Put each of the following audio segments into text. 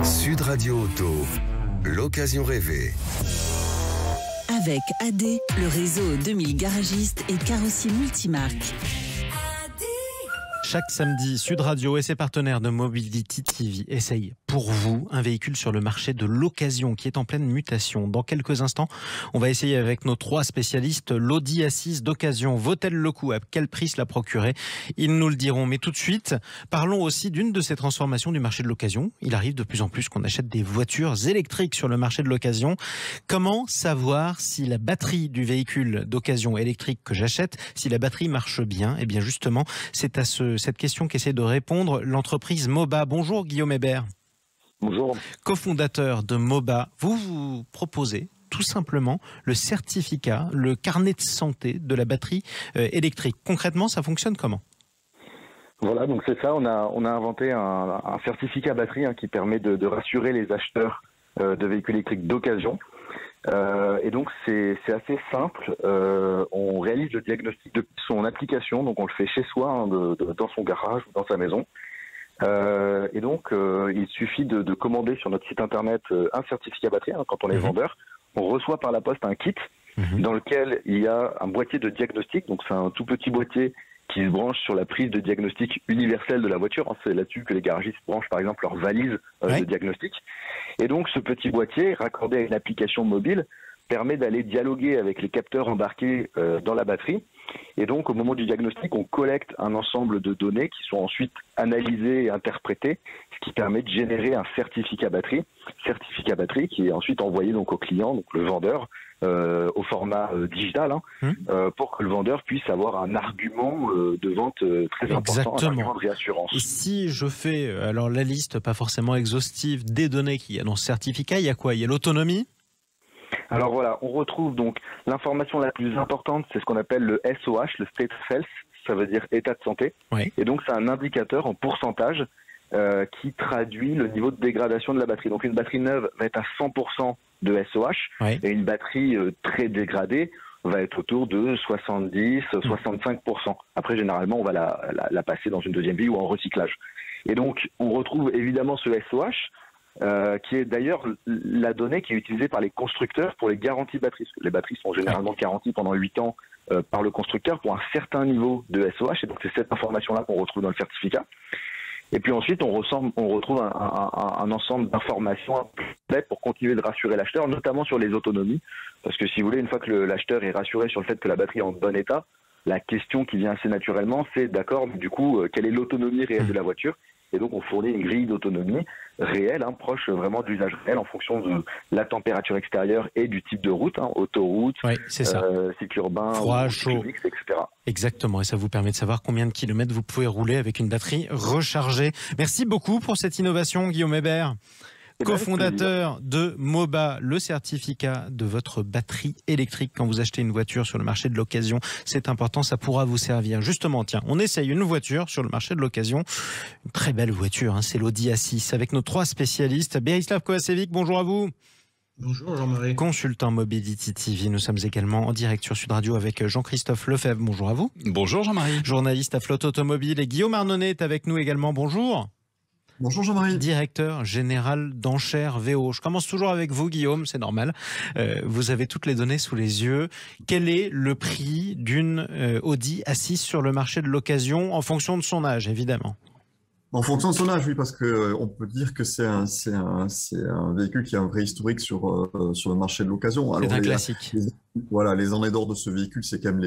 Sud Radio Auto, l'occasion rêvée. Avec AD, le réseau 2000 garagistes et carrossiers multimarques. Chaque samedi, Sud Radio et ses partenaires de Mobility TV essayent pour vous un véhicule sur le marché de l'occasion qui est en pleine mutation. Dans quelques instants, on va essayer avec nos 3 spécialistes l'Audi A6 d'occasion. Vaut-elle le coup? À quel prix se la procurer? Ils nous le diront. Mais tout de suite, parlons aussi d'une de ces transformations du marché de l'occasion. Il arrive de plus en plus qu'on achète des voitures électriques sur le marché de l'occasion. Comment savoir si la batterie du véhicule d'occasion électrique que j'achète, si la batterie marche bien? Eh bien justement, c'est à cette question qu'essaie de répondre l'entreprise Moba. Bonjour Guillaume Hébert. Bonjour. Cofondateur de Moba, vous proposez tout simplement le certificat, le carnet de santé de la batterie électrique. Concrètement, ça fonctionne comment? Voilà, donc c'est ça, on a inventé un certificat batterie qui permet de rassurer les acheteurs de véhicules électriques d'occasion. Et donc c'est assez simple, on réalise le diagnostic depuis son application, donc on le fait chez soi, dans son garage ou dans sa maison. Et donc il suffit de commander sur notre site internet un certificat batterie quand on est vendeur. On reçoit par la poste un kit dans lequel il y a un boîtier de diagnostic, donc c'est un tout petit boîtier qui se branche sur la prise de diagnostic universelle de la voiture. C'est là-dessus que les garagistes branchent par exemple leur valise de diagnostic. Et donc ce petit boîtier, raccordé à une application mobile, permet d'aller dialoguer avec les capteurs embarqués dans la batterie. Et donc au moment du diagnostic, on collecte un ensemble de données qui sont ensuite analysées et interprétées, ce qui permet de générer un certificat batterie qui est ensuite envoyé donc au client, donc le vendeur, au format digital, pour que le vendeur puisse avoir un argument de vente très important, un argument de réassurance. Et si je fais alors la liste, pas forcément exhaustive, des données qu'il y a dans ce certificat, il y a quoi? Il y a l'autonomie? Alors voilà, on retrouve donc l'information la plus importante, c'est ce qu'on appelle le SOH, le State of Health, ça veut dire état de santé. Oui. Et donc c'est un indicateur en pourcentage qui traduit le niveau de dégradation de la batterie. Donc une batterie neuve va être à 100% de SOH, et une batterie très dégradée va être autour de 70-65%. Après, généralement, on va la passer dans une deuxième vie ou en recyclage. Et donc, on retrouve évidemment ce SOH, qui est d'ailleurs la donnée qui est utilisée par les constructeurs pour les garanties batteries. Parce que les batteries sont généralement garanties pendant 8 ans par le constructeur pour un certain niveau de SOH, et donc c'est cette information-là qu'on retrouve dans le certificat. Et puis ensuite, on retrouve un ensemble d'informations pour continuer de rassurer l'acheteur, notamment sur les autonomies. Parce que si vous voulez, une fois que l'acheteur est rassuré sur le fait que la batterie est en bon état, la question qui vient assez naturellement, c'est d'accord, mais du coup, quelle est l'autonomie réelle de la voiture? Et donc, on fournit une grille d'autonomie réelle, proche vraiment de l'usage réel en fonction de la température extérieure et du type de route, autoroute, cycle urbain, froid, chaud, public, etc. Exactement, et ça vous permet de savoir combien de kilomètres vous pouvez rouler avec une batterie rechargée. Merci beaucoup pour cette innovation, Guillaume Hébert. Cofondateur de Moba, le certificat de votre batterie électrique quand vous achetez une voiture sur le marché de l'occasion. C'est important, ça pourra vous servir. Justement, tiens, on essaye une voiture sur le marché de l'occasion. Une très belle voiture, c'est l'Audi A6 avec nos 3 spécialistes. Berislav Kovacevic, bonjour à vous. Bonjour Jean-Marie. Consultant Mobility TV, nous sommes également en direct sur Sud Radio avec Jean-Christophe Lefebvre. Bonjour à vous. Bonjour Jean-Marie. Journaliste à Flotte Automobile, et Guillaume Arnonnet est avec nous également. Bonjour. Bonjour Jean-Marie. Directeur général d'Enchères VO. Je commence toujours avec vous Guillaume, c'est normal. Vous avez toutes les données sous les yeux. Quel est le prix d'une Audi A6 sur le marché de l'occasion en fonction de son âge, évidemment? En fonction de son âge, oui, parce que on peut dire que c'est un véhicule qui a un vrai historique sur le marché de l'occasion. C'est un classique. Les années d'or de ce véhicule, c'est quand même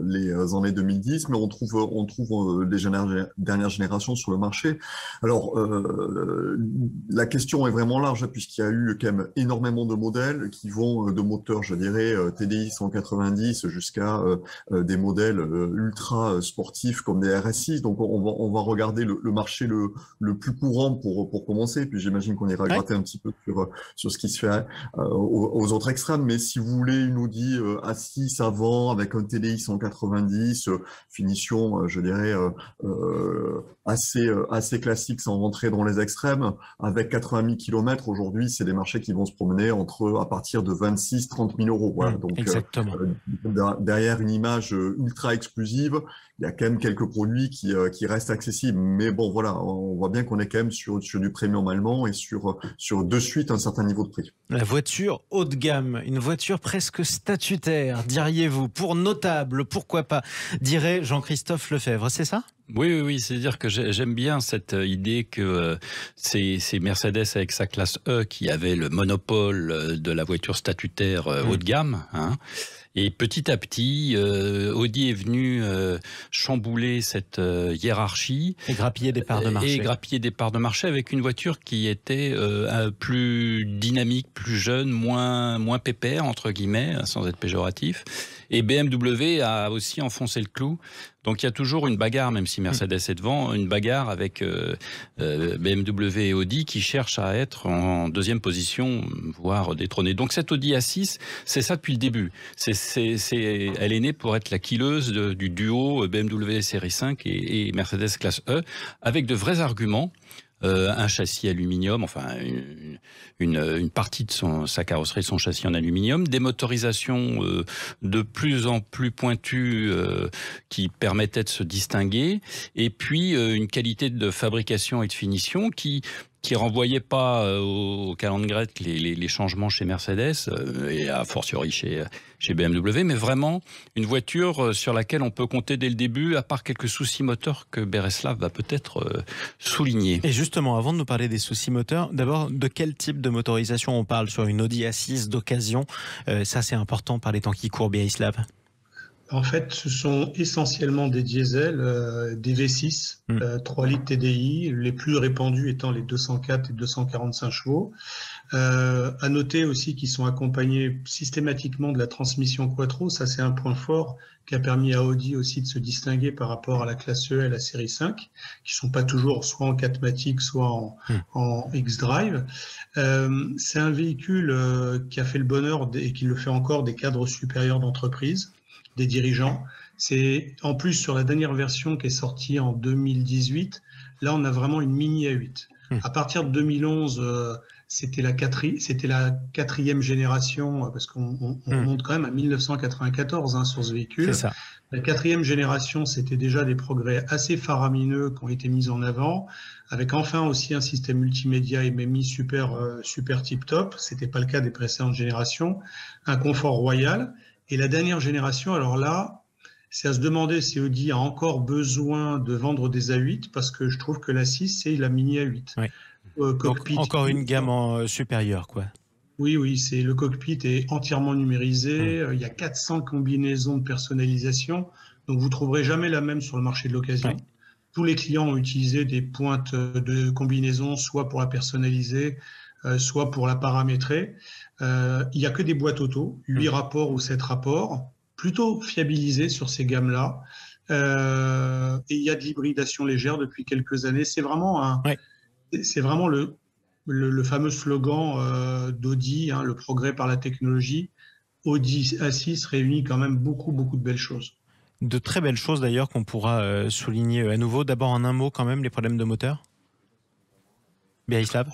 les années 2010, mais on trouve les dernières générations sur le marché. Alors, la question est vraiment large, puisqu'il y a eu quand même énormément de modèles qui vont de moteurs, je dirais, TDI 190 jusqu'à des modèles ultra sportifs comme des RS6. Donc, on va regarder le marché le plus courant pour commencer, puis j'imagine qu'on ira gratter un petit peu sur ce qui se fait aux autres extrêmes. Mais si vous voulez une Audi A6 avant avec un TDI 190, finition, je dirais, assez classique sans rentrer dans les extrêmes, avec 80 000 km, aujourd'hui, c'est des marchés qui vont se promener à partir de 26 000 30 000 euros. Voilà. Donc, derrière une image ultra exclusive il y a quand même quelques produits qui restent accessibles. Mais bon, voilà, on voit bien qu'on est quand même sur du premium allemand et sur de suite un certain niveau de prix. La voiture haut de gamme, une voiture presque statutaire, diriez-vous, pour notable, pourquoi pas, dirait Jean-Christophe Lefebvre, c'est ça ? Oui, c'est-à-dire que j'aime bien cette idée que c'est Mercedes avec sa classe E qui avait le monopole de la voiture statutaire haut de gamme, hein. Et petit à petit, Audi est venu chambouler cette hiérarchie. Et grappiller des parts de marché. Et grappiller des parts de marché avec une voiture qui était plus dynamique, plus jeune, moins pépère, entre guillemets, sans être péjoratif. Et BMW a aussi enfoncé le clou. Donc il y a toujours une bagarre, même si Mercedes est devant, une bagarre avec BMW et Audi qui cherchent à être en deuxième position, voire détrônés. Donc cette Audi A6, c'est ça depuis le début. Elle est née pour être la killeuse du duo BMW série 5 et Mercedes classe E, avec de vrais arguments. Un châssis aluminium, enfin une partie de sa carrosserie, de son châssis en aluminium, des motorisations de plus en plus pointues qui permettaient de se distinguer, et puis une qualité de fabrication et de finition qui renvoyait pas au calendrier les changements chez Mercedes et a fortiori chez BMW, mais vraiment une voiture sur laquelle on peut compter dès le début, à part quelques soucis moteurs que Bereslav va peut-être souligner. Et justement, avant de nous parler des soucis moteurs, d'abord, de quel type de motorisation on parle sur une Audi A6 d'occasion? Ça, c'est important par les temps qui courent, Bereslav. En fait, ce sont essentiellement des diesels, des V6, 3 litres TDI, les plus répandus étant les 204 et 245 chevaux. À noter aussi qu'ils sont accompagnés systématiquement de la transmission Quattro. Ça, c'est un point fort qui a permis à Audi aussi de se distinguer par rapport à la classe E et la série 5, qui sont pas toujours soit en 4MATIC, soit en X-Drive. C'est un véhicule qui a fait le bonheur et qui le fait encore des cadres supérieurs d'entreprise, des dirigeants. C'est en plus sur la dernière version qui est sortie en 2018. Là, on a vraiment une mini A8. À partir de 2011, c'était la quatrième génération, parce qu'on monte quand même à 1994 sur ce véhicule. C'est ça. La quatrième génération, c'était déjà des progrès assez faramineux qui ont été mis en avant, avec enfin aussi un système multimédia et MMI super tip top. C'était pas le cas des précédentes générations. Un confort royal. Et la dernière génération, alors là, c'est à se demander si Audi a encore besoin de vendre des A8, parce que je trouve que la 6, c'est la mini A8. Oui. Cockpit, donc encore une gamme supérieure, quoi. Oui, c'est le cockpit est entièrement numérisé. Il y a 400 combinaisons de personnalisation, donc vous trouverez jamais la même sur le marché de l'occasion. Oui. Tous les clients ont utilisé des pointes de combinaison, soit pour la personnaliser, soit pour la paramétrer. Il n'y a que des boîtes auto, 8 rapports ou 7 rapports, plutôt fiabilisés sur ces gammes-là. Et il y a de l'hybridation légère depuis quelques années. C'est vraiment, c'est vraiment le fameux slogan d'Audi, le progrès par la technologie. Audi A6 réunit quand même beaucoup de belles choses. De très belles choses d'ailleurs qu'on pourra souligner à nouveau. D'abord en un mot quand même, les problèmes de moteur.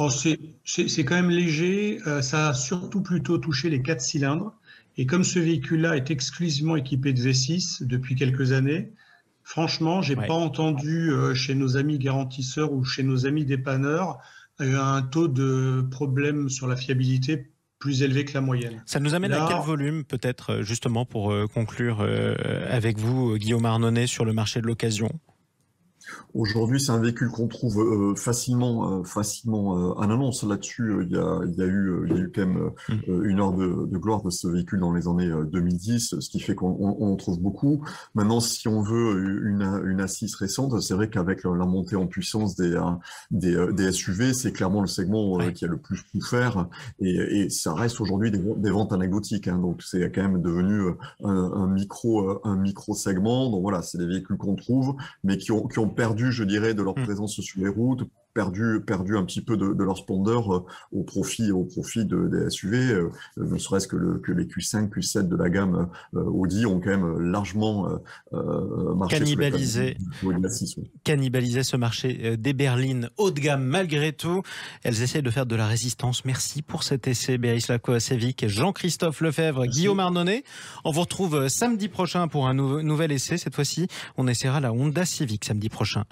Oh, c'est quand même léger, ça a surtout plutôt touché les 4 cylindres, et comme ce véhicule-là est exclusivement équipé de V6 depuis quelques années, franchement, j'ai pas entendu chez nos amis garantisseurs ou chez nos amis dépanneurs un taux de problème sur la fiabilité plus élevé que la moyenne. Ça nous amène à quel volume peut-être justement pour conclure avec vous, Guillaume Arnonnet, sur le marché de l'occasion? Aujourd'hui, c'est un véhicule qu'on trouve facilement en annonce. Là-dessus, il y a eu quand même une heure de gloire de ce véhicule dans les années 2010, ce qui fait qu'on en trouve beaucoup. Maintenant, si on veut une A6 récente, c'est vrai qu'avec la montée en puissance des SUV, c'est clairement le segment qui a le plus souffert, et ça reste aujourd'hui des ventes anecdotiques. Donc c'est quand même devenu un micro segment. Donc voilà, c'est des véhicules qu'on trouve, mais qui ont perdu, je dirais, de leur présence sur les routes, perdu un petit peu de leur splendeur au profit des SUV, ne serait-ce que les Q5, Q7 de la gamme Audi ont quand même largement marché cannibalisé ce marché des berlines haut de gamme malgré tout. Elles essaient de faire de la résistance. Merci pour cet essai, Béatrice Lacoa-Sévic, Jean-Christophe Lefebvre, merci. Guillaume Arnonnet. On vous retrouve samedi prochain pour un nouvel essai. Cette fois-ci, on essaiera la Honda Civic samedi prochain.